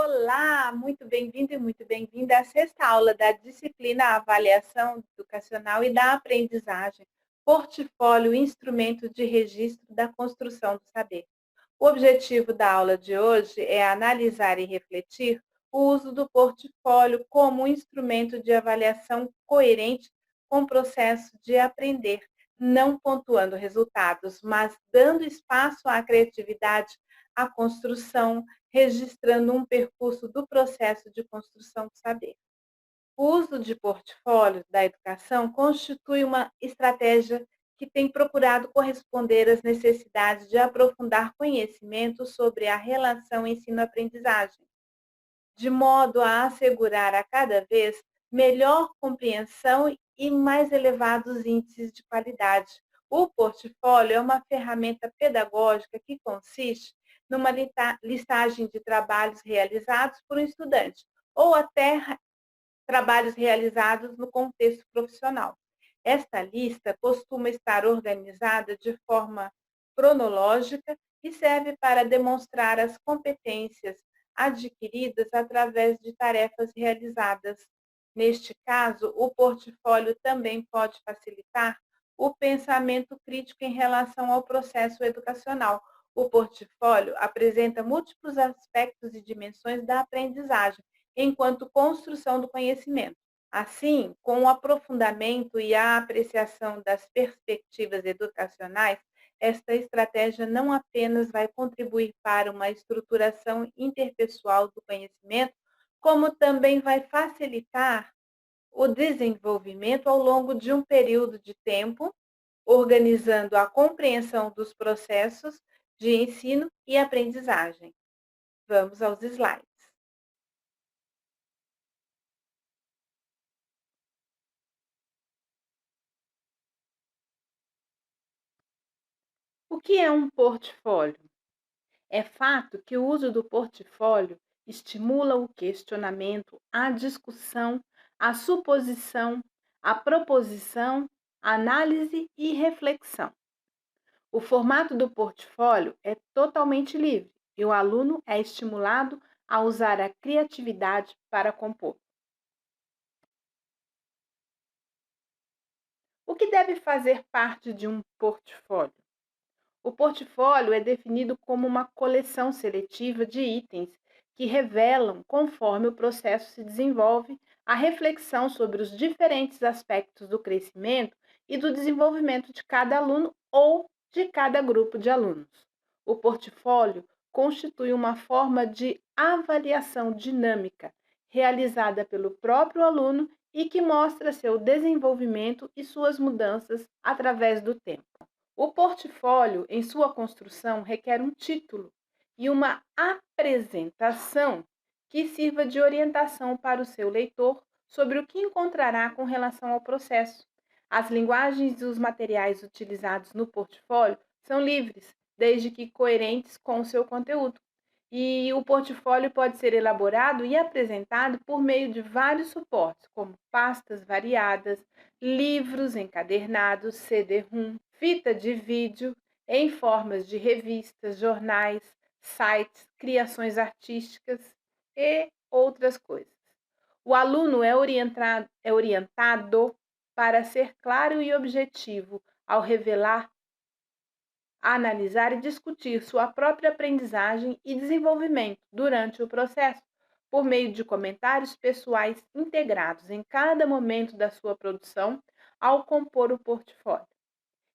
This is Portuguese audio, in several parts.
Olá, muito bem-vindo e muito bem-vinda à sexta aula da disciplina Avaliação Educacional e da Aprendizagem, Portfólio Instrumento de Registro da Construção do Saber. O objetivo da aula de hoje é analisar e refletir o uso do portfólio como um instrumento de avaliação coerente com o processo de aprender, não pontuando resultados, mas dando espaço à criatividade, à construção, registrando um percurso do processo de construção do saber. O uso de portfólios da educação constitui uma estratégia que tem procurado corresponder às necessidades de aprofundar conhecimento sobre a relação ensino-aprendizagem, de modo a assegurar a cada vez melhor compreensão e mais elevados índices de qualidade. O portfólio é uma ferramenta pedagógica que consiste numa listagem de trabalhos realizados por um estudante, ou até trabalhos realizados no contexto profissional. Esta lista costuma estar organizada de forma cronológica e serve para demonstrar as competências adquiridas através de tarefas realizadas. Neste caso, o portfólio também pode facilitar o pensamento crítico em relação ao processo educacional. O portfólio apresenta múltiplos aspectos e dimensões da aprendizagem, enquanto construção do conhecimento. Assim, com o aprofundamento e a apreciação das perspectivas educacionais, esta estratégia não apenas vai contribuir para uma estruturação interpessoal do conhecimento, como também vai facilitar o desenvolvimento ao longo de um período de tempo, organizando a compreensão dos processos de ensino e aprendizagem. Vamos aos slides. O que é um portfólio? É fato que o uso do portfólio estimula o questionamento, a discussão, a suposição, a proposição, a análise e reflexão. O formato do portfólio é totalmente livre e o aluno é estimulado a usar a criatividade para compor. O que deve fazer parte de um portfólio? O portfólio é definido como uma coleção seletiva de itens que revelam, conforme o processo se desenvolve, a reflexão sobre os diferentes aspectos do crescimento e do desenvolvimento de cada aluno ou de cada grupo de alunos. O portfólio constitui uma forma de avaliação dinâmica realizada pelo próprio aluno e que mostra seu desenvolvimento e suas mudanças através do tempo. O portfólio, em sua construção, requer um título e uma apresentação que sirva de orientação para o seu leitor sobre o que encontrará com relação ao processo. As linguagens e os materiais utilizados no portfólio são livres, desde que coerentes com o seu conteúdo. E o portfólio pode ser elaborado e apresentado por meio de vários suportes, como pastas variadas, livros encadernados, CD-ROM, fita de vídeo, em formas de revistas, jornais, sites, criações artísticas e outras coisas. O aluno é orientado para ser claro e objetivo ao revelar, analisar e discutir sua própria aprendizagem e desenvolvimento durante o processo, por meio de comentários pessoais integrados em cada momento da sua produção ao compor o portfólio.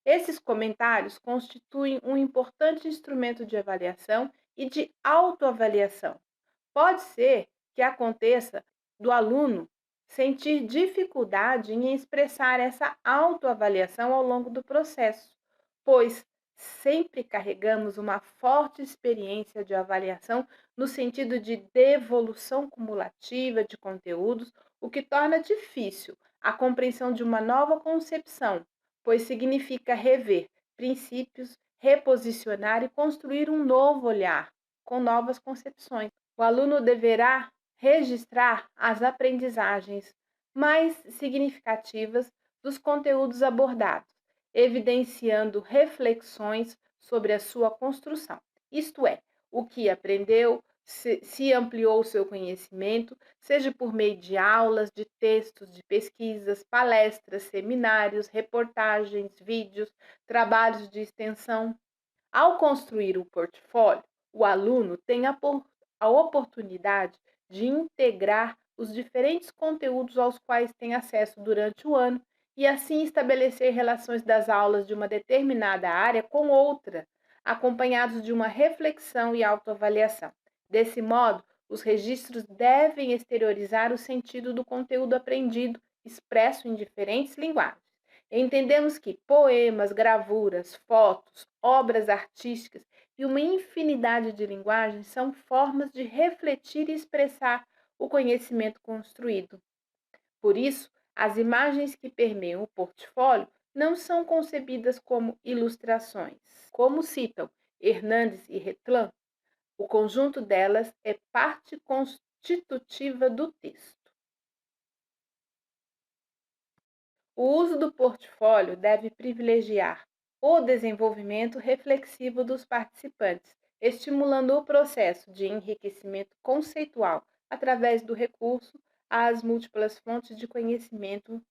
Esses comentários constituem um importante instrumento de avaliação e de autoavaliação. Pode ser que aconteça do aluno sentir dificuldade em expressar essa autoavaliação ao longo do processo, pois sempre carregamos uma forte experiência de avaliação no sentido de devolução cumulativa de conteúdos, o que torna difícil a compreensão de uma nova concepção, pois significa rever princípios, reposicionar e construir um novo olhar, com novas concepções. O aluno deverá registrar as aprendizagens mais significativas dos conteúdos abordados, evidenciando reflexões sobre a sua construção, isto é, o que aprendeu, se ampliou o seu conhecimento, seja por meio de aulas, de textos, de pesquisas, palestras, seminários, reportagens, vídeos, trabalhos de extensão. Ao construir o portfólio, o aluno tem a oportunidade de integrar os diferentes conteúdos aos quais tem acesso durante o ano e assim estabelecer relações das aulas de uma determinada área com outra, acompanhados de uma reflexão e autoavaliação. Desse modo, os registros devem exteriorizar o sentido do conteúdo aprendido, expresso em diferentes linguagens. Entendemos que poemas, gravuras, fotos, obras artísticas e uma infinidade de linguagens são formas de refletir e expressar o conhecimento construído. Por isso, as imagens que permeiam o portfólio não são concebidas como ilustrações. Como citam Hernandes e Retlan, o conjunto delas é parte constitutiva do texto. O uso do portfólio deve privilegiar o desenvolvimento reflexivo dos participantes, estimulando o processo de enriquecimento conceitual através do recurso às múltiplas fontes de conhecimento,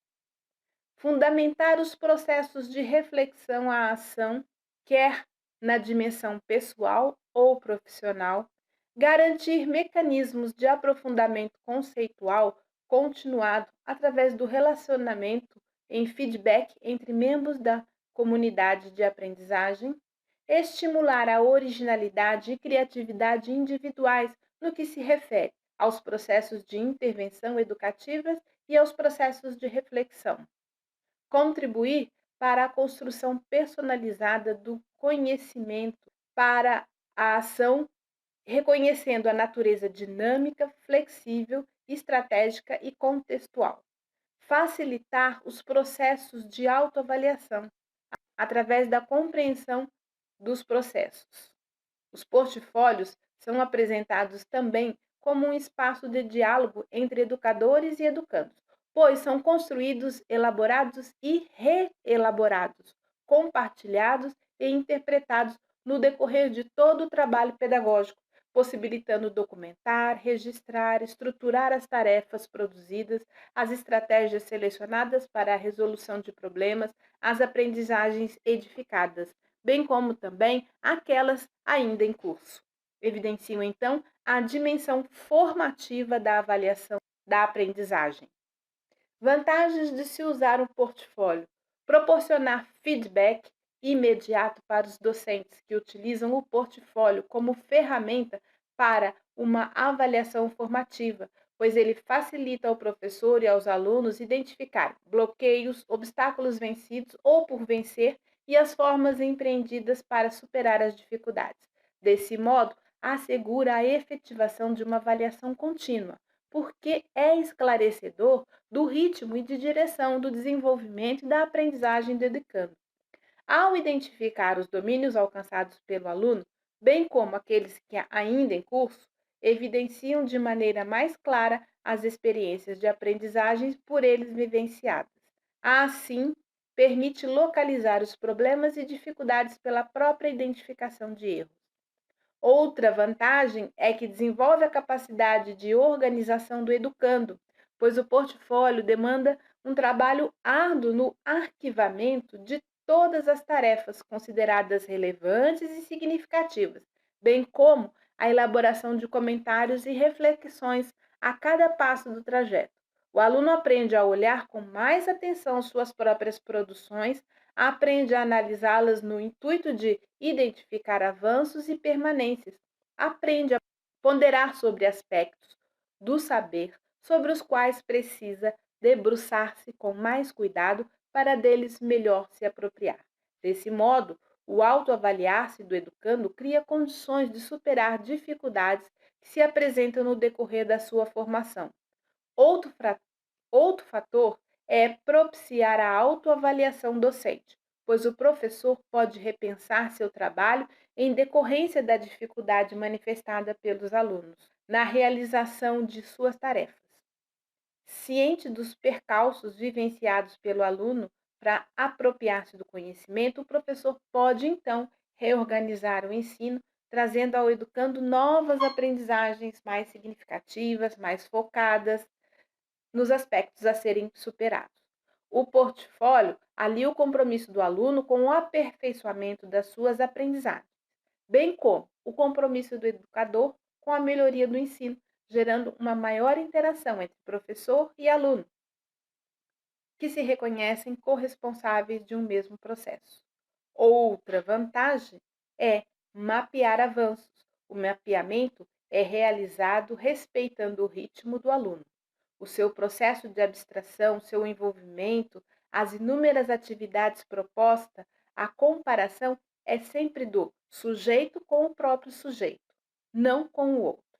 fundamentar os processos de reflexão à ação, quer na dimensão pessoal ou profissional, garantir mecanismos de aprofundamento conceitual continuado através do relacionamento em feedback entre membros da comunidade de aprendizagem, estimular a originalidade e criatividade individuais no que se refere aos processos de intervenção educativas e aos processos de reflexão, contribuir para a construção personalizada do conhecimento para a ação, reconhecendo a natureza dinâmica, flexível, estratégica e contextual. Facilitar os processos de autoavaliação através da compreensão dos processos. Os portfólios são apresentados também como um espaço de diálogo entre educadores e educandos, pois são construídos, elaborados e reelaborados, compartilhados e interpretados no decorrer de todo o trabalho pedagógico, possibilitando documentar, registrar, estruturar as tarefas produzidas, as estratégias selecionadas para a resolução de problemas, as aprendizagens edificadas, bem como também aquelas ainda em curso. Evidenciam, então, a dimensão formativa da avaliação da aprendizagem. Vantagens de se usar um portfólio: proporcionar feedback imediato para os docentes que utilizam o portfólio como ferramenta para uma avaliação formativa, pois ele facilita ao professor e aos alunos identificar bloqueios, obstáculos vencidos ou por vencer e as formas empreendidas para superar as dificuldades. Desse modo, assegura a efetivação de uma avaliação contínua, porque é esclarecedor do ritmo e de direção do desenvolvimento e da aprendizagem do educando. Ao identificar os domínios alcançados pelo aluno, bem como aqueles que ainda em curso, evidenciam de maneira mais clara as experiências de aprendizagem por eles vivenciadas. Assim, permite localizar os problemas e dificuldades pela própria identificação de erros. Outra vantagem é que desenvolve a capacidade de organização do educando, pois o portfólio demanda um trabalho árduo no arquivamento de todas as tarefas consideradas relevantes e significativas, bem como a elaboração de comentários e reflexões a cada passo do trajeto. O aluno aprende a olhar com mais atenção suas próprias produções, aprende a analisá-las no intuito de identificar avanços e permanências, aprende a ponderar sobre aspectos do saber sobre os quais precisa debruçar-se com mais cuidado para deles melhor se apropriar. Desse modo, o autoavaliar-se do educando cria condições de superar dificuldades que se apresentam no decorrer da sua formação. Outro, outro fator é propiciar a autoavaliação docente, pois o professor pode repensar seu trabalho em decorrência da dificuldade manifestada pelos alunos na realização de suas tarefas. Ciente dos percalços vivenciados pelo aluno para apropriar-se do conhecimento, o professor pode, então, reorganizar o ensino trazendo ao educando novas aprendizagens mais significativas, mais focadas nos aspectos a serem superados. O portfólio alia o compromisso do aluno com o aperfeiçoamento das suas aprendizagens, bem como o compromisso do educador com a melhoria do ensino, gerando uma maior interação entre professor e aluno, que se reconhecem corresponsáveis de um mesmo processo. Outra vantagem é mapear avanços. O mapeamento é realizado respeitando o ritmo do aluno, o seu processo de abstração, seu envolvimento, as inúmeras atividades propostas. A comparação é sempre do sujeito com o próprio sujeito, não com o outro.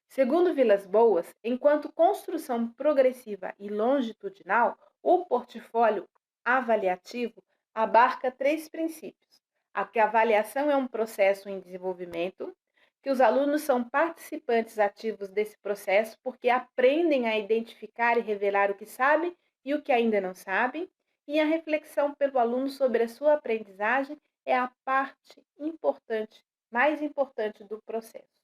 Segundo Vilas Boas, enquanto construção progressiva e longitudinal, o portfólio avaliativo abarca três princípios: que a avaliação é um processo em desenvolvimento, que os alunos são participantes ativos desse processo porque aprendem a identificar e revelar o que sabem e o que ainda não sabem, e a reflexão pelo aluno sobre a sua aprendizagem é a parte importante, mais importante do processo.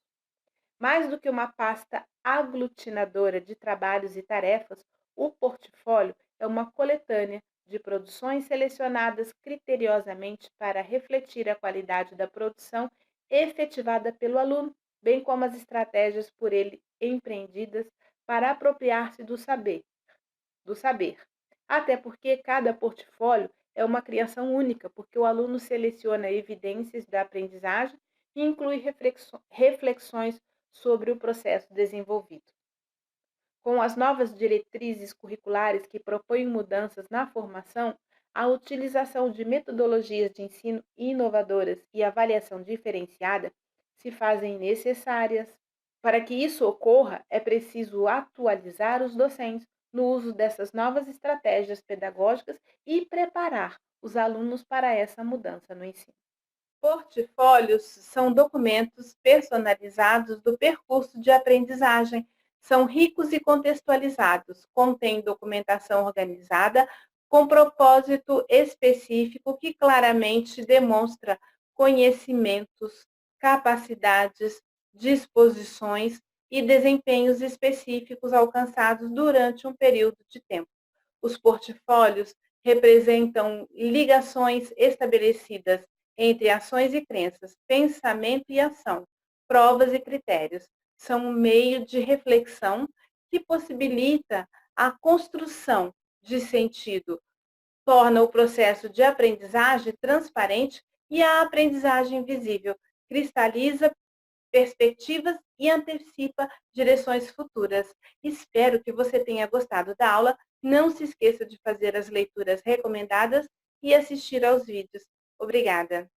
Mais do que uma pasta aglutinadora de trabalhos e tarefas, o portfólio é uma coletânea de produções selecionadas criteriosamente para refletir a qualidade da produção efetivada pelo aluno, bem como as estratégias por ele empreendidas para apropriar-se do saber. Até porque cada portfólio é uma criação única, porque o aluno seleciona evidências da aprendizagem e inclui reflexões sobre o processo desenvolvido. Com as novas diretrizes curriculares que propõem mudanças na formação, a utilização de metodologias de ensino inovadoras e avaliação diferenciada se fazem necessárias. Para que isso ocorra, é preciso atualizar os docentes no uso dessas novas estratégias pedagógicas e preparar os alunos para essa mudança no ensino. Portfólios são documentos personalizados do percurso de aprendizagem. São ricos e contextualizados, contêm documentação organizada com propósito específico que claramente demonstra conhecimentos, capacidades, disposições e desempenhos específicos alcançados durante um período de tempo. Os portfólios representam ligações estabelecidas entre ações e crenças, pensamento e ação, provas e critérios. São um meio de reflexão que possibilita a construção de sentido, torna o processo de aprendizagem transparente e a aprendizagem visível, cristaliza perspectivas e antecipa direções futuras. Espero que você tenha gostado da aula. Não se esqueça de fazer as leituras recomendadas e assistir aos vídeos. Obrigada!